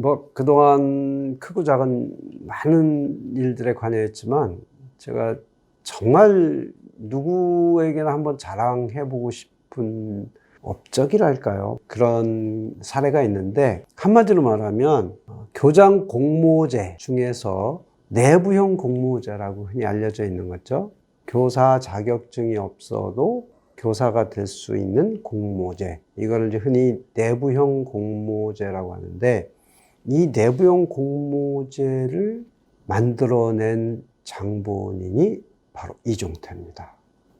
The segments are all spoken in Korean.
뭐 그동안 크고 작은 많은 일들에 관여했지만 제가 정말 누구에게나 한번 자랑해보고 싶은 업적이랄까요? 그런 사례가 있는데 한마디로 말하면 교장 공모제 중에서 내부형 공모제라고 흔히 알려져 있는 거죠. 교사 자격증이 없어도 교사가 될 수 있는 공모제. 이거를 이제 흔히 내부형 공모제라고 하는데 이 내부형 공모제를 만들어낸 장본인이 바로 이종태입니다.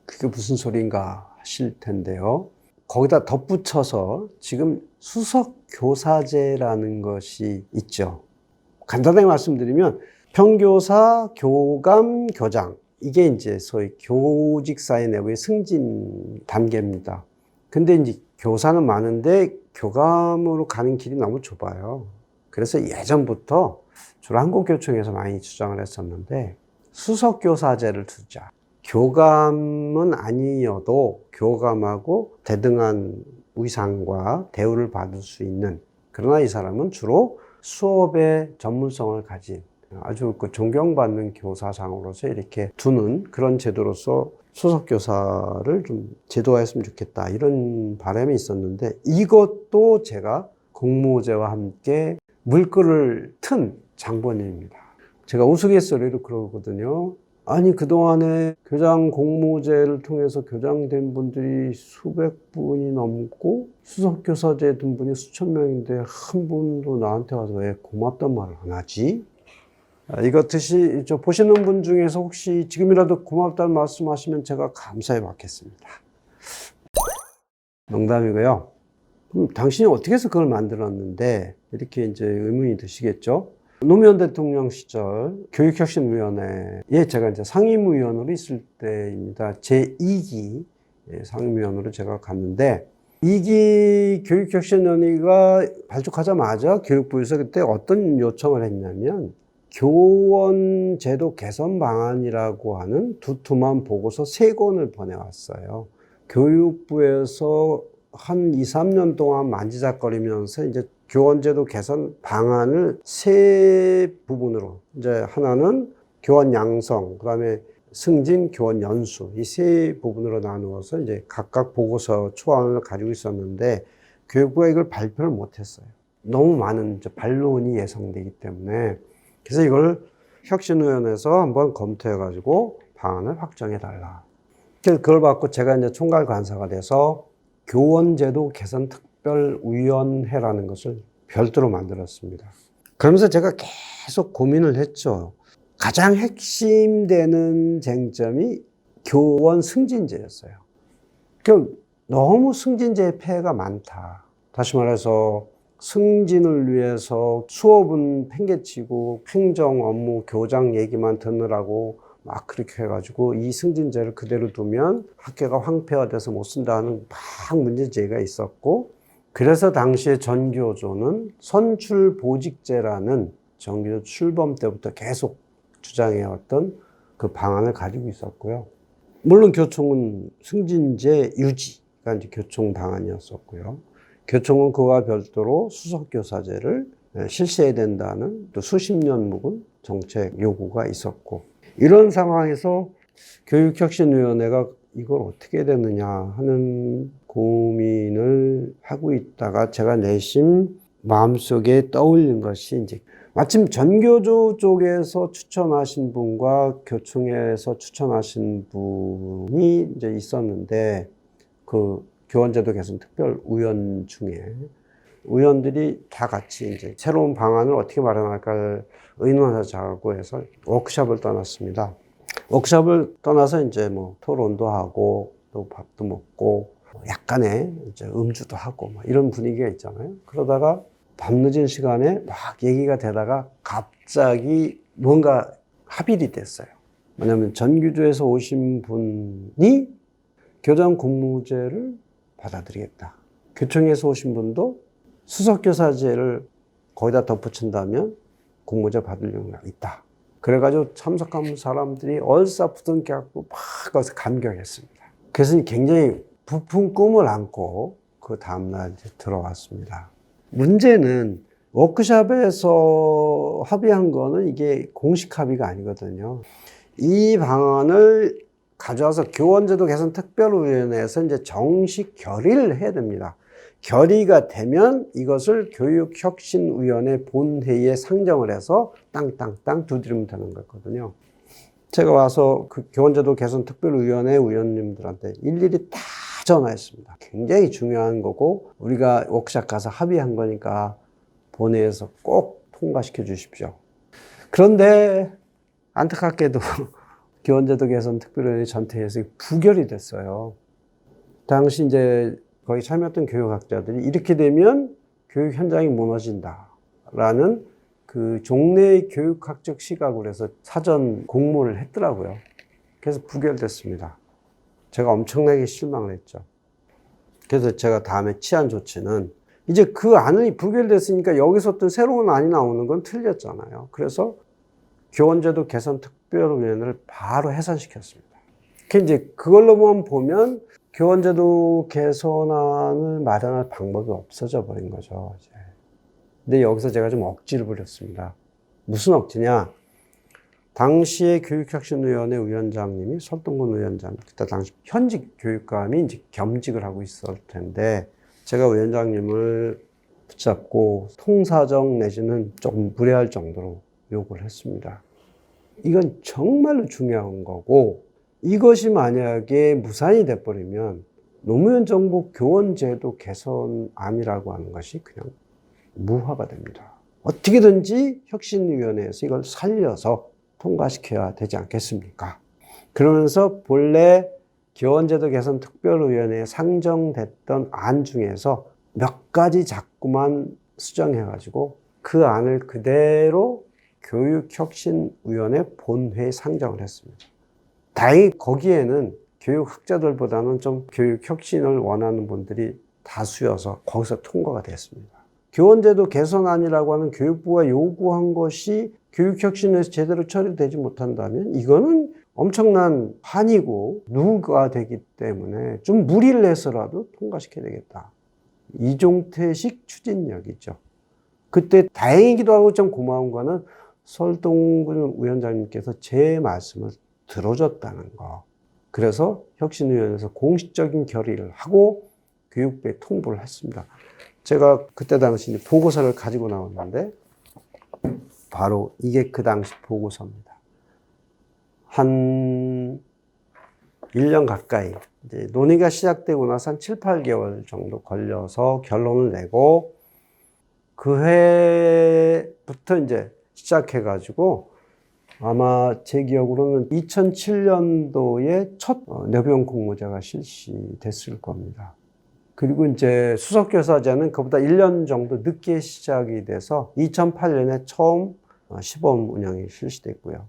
그게 무슨 소린가 하실 텐데요. 거기다 덧붙여서 지금 수석교사제라는 것이 있죠. 간단하게 말씀드리면 평교사, 교감, 교장 이게 이제 소위 교직사회 내부의 승진 단계입니다. 근데 이제 교사는 많은데 교감으로 가는 길이 너무 좁아요. 그래서 예전부터 주로 한국교총에서 많이 주장을 했었는데 수석교사제를 두자. 교감은 아니어도 교감하고 대등한 위상과 대우를 받을 수 있는, 그러나 이 사람은 주로 수업의 전문성을 가진 아주 존경받는 교사상으로서 이렇게 두는 그런 제도로서 수석교사를 좀 제도화했으면 좋겠다, 이런 바람이 있었는데 이것도 제가 공모제와 함께 물꼬를 튼 장본인입니다. 제가 우스갯소리로 그러거든요. 아니, 그동안에 교장 공모제를 통해서 교장된 분들이 수백 분이 넘고 수석교사제 든 분이 수천 명인데 한 분도 나한테 와서 왜 고맙단 말을 안 하지? 이것듯이 보시는 분 중에서 혹시 지금이라도 고맙다는 말씀하시면 제가 감사히 받겠습니다. 농담이고요. 그럼 당신이 어떻게 해서 그걸 만들었는데 이렇게 이제 의문이 드시겠죠? 노무현 대통령 시절 교육혁신위원회에 제가 이제 상임위원으로 있을 때입니다. 제2기 상임위원으로 제가 갔는데 2기 교육혁신위원회가 발족하자마자 교육부에서 그때 어떤 요청을 했냐면 교원 제도 개선 방안이라고 하는 두툼한 보고서 3권을 보내왔어요. 교육부에서 한 2, 3년 동안 만지작거리면서 이제 교원제도 개선 방안을 3부분으로, 이제 하나는 교원 양성, 그 다음에 승진, 교원 연수, 이 3부분으로 나누어서 이제 각각 보고서 초안을 가지고 있었는데 교육부가 이걸 발표를 못했어요. 너무 많은 반론이 예상되기 때문에. 그래서 이걸 혁신위원회에서 한번 검토해가지고 방안을 확정해달라. 그걸 받고 제가 이제 총괄 관사가 돼서 교원제도 개선 특별위원회라는 것을 별도로 만들었습니다. 그러면서 제가 계속 고민을 했죠. 가장 핵심되는 쟁점이 교원 승진제였어요. 너무 승진제의 폐해가 많다. 다시 말해서 승진을 위해서 수업은 팽개치고 행정 업무, 교장 얘기만 듣느라고 막 그렇게 해가지고 이 승진제를 그대로 두면 학교가 황폐화돼서 못 쓴다는 막 문제제기가 있었고, 그래서 당시에 전교조는 선출보직제라는 전교조 출범 때부터 계속 주장해왔던 그 방안을 가지고 있었고요. 물론 교총은 승진제 유지가 이제 교총 방안이었었고요. 교총은 그와 별도로 수석교사제를 실시해야 된다는 또 수십 년 묵은 정책 요구가 있었고, 이런 상황에서 교육혁신위원회가 이걸 어떻게 해야 되느냐 하는 고민을 하고 있다가 제가 내심 마음속에 떠올린 것이 이제 마침 전교조 쪽에서 추천하신 분과 교총에서 추천하신 분이 이제 있었는데 그 교원제도 개선 특별위원 중에 의원들이 다 같이 이제 새로운 방안을 어떻게 마련할까를 의논하자고 해서 워크숍을 떠났습니다. 워크숍을 떠나서 이제 뭐 토론도 하고 또 밥도 먹고 약간의 이제 음주도 하고 이런 분위기가 있잖아요. 그러다가 밤늦은 시간에 막 얘기가 되다가 갑자기 뭔가 합의가 됐어요. 뭐냐면 전교조에서 오신 분이 교장 공모제를 받아들이겠다. 교총에서 오신 분도 수석교사제를 거기다 덧붙인다면 공모제 받을 용의가 있다. 그래가지고 참석한 사람들이 얼싸붙은 게 갖고 막 거기서 감격했습니다. 그래서 굉장히 부푼 꿈을 안고 그 다음날 이제 들어왔습니다. 문제는 워크숍에서 합의한 거는 이게 공식 합의가 아니거든요. 이 방안을 가져와서 교원제도 개선 특별위원회에서 이제 정식 결의를 해야 됩니다. 결의가 되면 이것을 교육혁신위원회 본회의에 상정을 해서 땅땅땅 두드리면 되는 거거든요. 제가 와서 그 교원제도 개선 특별위원회 위원님들한테 일일이 다 전화했습니다. 굉장히 중요한 거고 우리가 워크숍 가서 합의한 거니까 본회의에서 꼭 통과시켜 주십시오. 그런데 안타깝게도 교원제도 개선 특별위원회 전체에서 부결이 됐어요. 당시 이제 거기 참여했던 교육학자들이 이렇게 되면 교육 현장이 무너진다라는 그 종래의 교육학적 시각으로 해서 사전 공모를 했더라고요. 그래서 부결됐습니다. 제가 엄청나게 실망을 했죠. 그래서 제가 다음에 취한 조치는 이제 그 안이 부결됐으니까 여기서 또 새로운 안이 나오는 건 틀렸잖아요. 그래서 교원제도 개선 특별위원회를 바로 해산시켰습니다. 이제 그걸로만 보면 교원제도 개선안을 마련할 방법이 없어져 버린 거죠. 이제. 근데 여기서 제가 좀 억지를 부렸습니다. 무슨 억지냐? 당시에 교육혁신위원회 위원장님이 설동근 위원장, 그때 당시 현직 교육감이 이제 겸직을 하고 있었을 텐데, 제가 위원장님을 붙잡고 통사정 내지는 조금 무례할 정도로 욕을 했습니다. 이건 정말로 중요한 거고, 이것이 만약에 무산이 돼버리면 노무현 정부 교원제도 개선안이라고 하는 것이 그냥 무화가 됩니다. 어떻게든지 혁신위원회에서 이걸 살려서 통과시켜야 되지 않겠습니까? 그러면서 본래 교원제도 개선 특별위원회에 상정됐던 안 중에서 몇 가지 자꾸만 수정해가지고 그 안을 그대로 교육혁신위원회 본회에 상정을 했습니다. 다행히 거기에는 교육학자들보다는 좀 교육혁신을 원하는 분들이 다수여서 거기서 통과가 됐습니다. 교원제도 개선안이라고 하는 교육부가 요구한 것이 교육혁신에서 제대로 처리되지 못한다면 이거는 엄청난 한이고 누가 되기 때문에 좀 무리를 해서라도 통과시켜야 되겠다. 이종태식 추진력이죠. 그때 다행이기도 하고 좀 고마운 거는 설동근 위원장님께서 제 말씀을 들어줬다는 거. 그래서 혁신위원회에서 공식적인 결의를 하고 교육부에 통보를 했습니다. 제가 그때 당시 보고서를 가지고 나왔는데 바로 이게 그 당시 보고서입니다. 한 1년 가까이 이제 논의가 시작되고 나서 한 7, 8개월 정도 걸려서 결론을 내고 그 해부터 이제 시작해가지고 아마 제 기억으로는 2007년도에 첫 내부형 공모제가 실시됐을 겁니다. 그리고 이제 수석교사제는 그보다 1년 정도 늦게 시작이 돼서 2008년에 처음 시범 운영이 실시됐고요.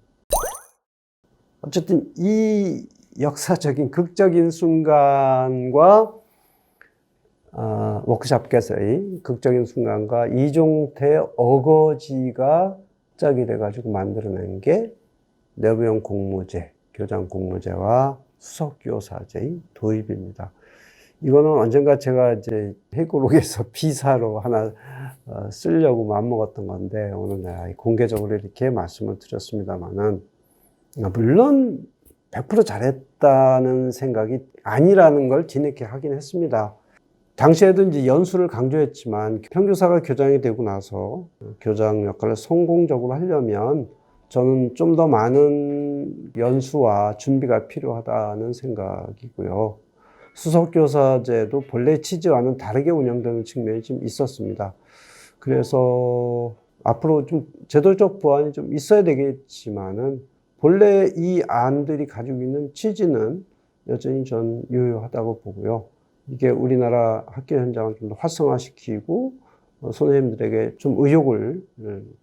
어쨌든 이 역사적인 극적인 순간과 워크숍께서의 극적인 순간과 이종태 어거지가 짝이 돼가지고 만들어낸 게 내부형 공모제, 교장 공모제와 수석교사제의 도입입니다. 이거는 언젠가 제가 이제 회고록에서 비사로 하나 쓰려고 마음먹었던 건데 오늘 내가 공개적으로 이렇게 말씀을 드렸습니다만은 물론 100% 잘했다는 생각이 아니라는 걸 뒤늦게 하긴 했습니다. 당시에도 이제 연수를 강조했지만 평교사가 교장이 되고 나서 교장 역할을 성공적으로 하려면 저는 좀 더 많은 연수와 준비가 필요하다는 생각이고요. 수석교사제도 본래 취지와는 다르게 운영되는 측면이 좀 있었습니다. 그래서 앞으로 좀 제도적 보완이 좀 있어야 되겠지만은 본래 이 안들이 가지고 있는 취지는 여전히 전 유효하다고 보고요. 이게 우리나라 학교 현장을 좀 더 활성화시키고 선생님들에게 좀 의욕을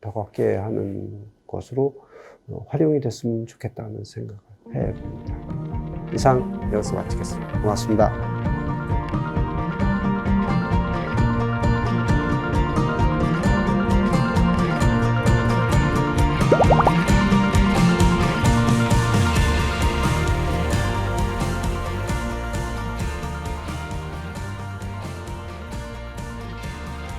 더 갖게 하는 것으로 활용이 됐으면 좋겠다는 생각을 해봅니다. 이상 여기서 마치겠습니다. 고맙습니다.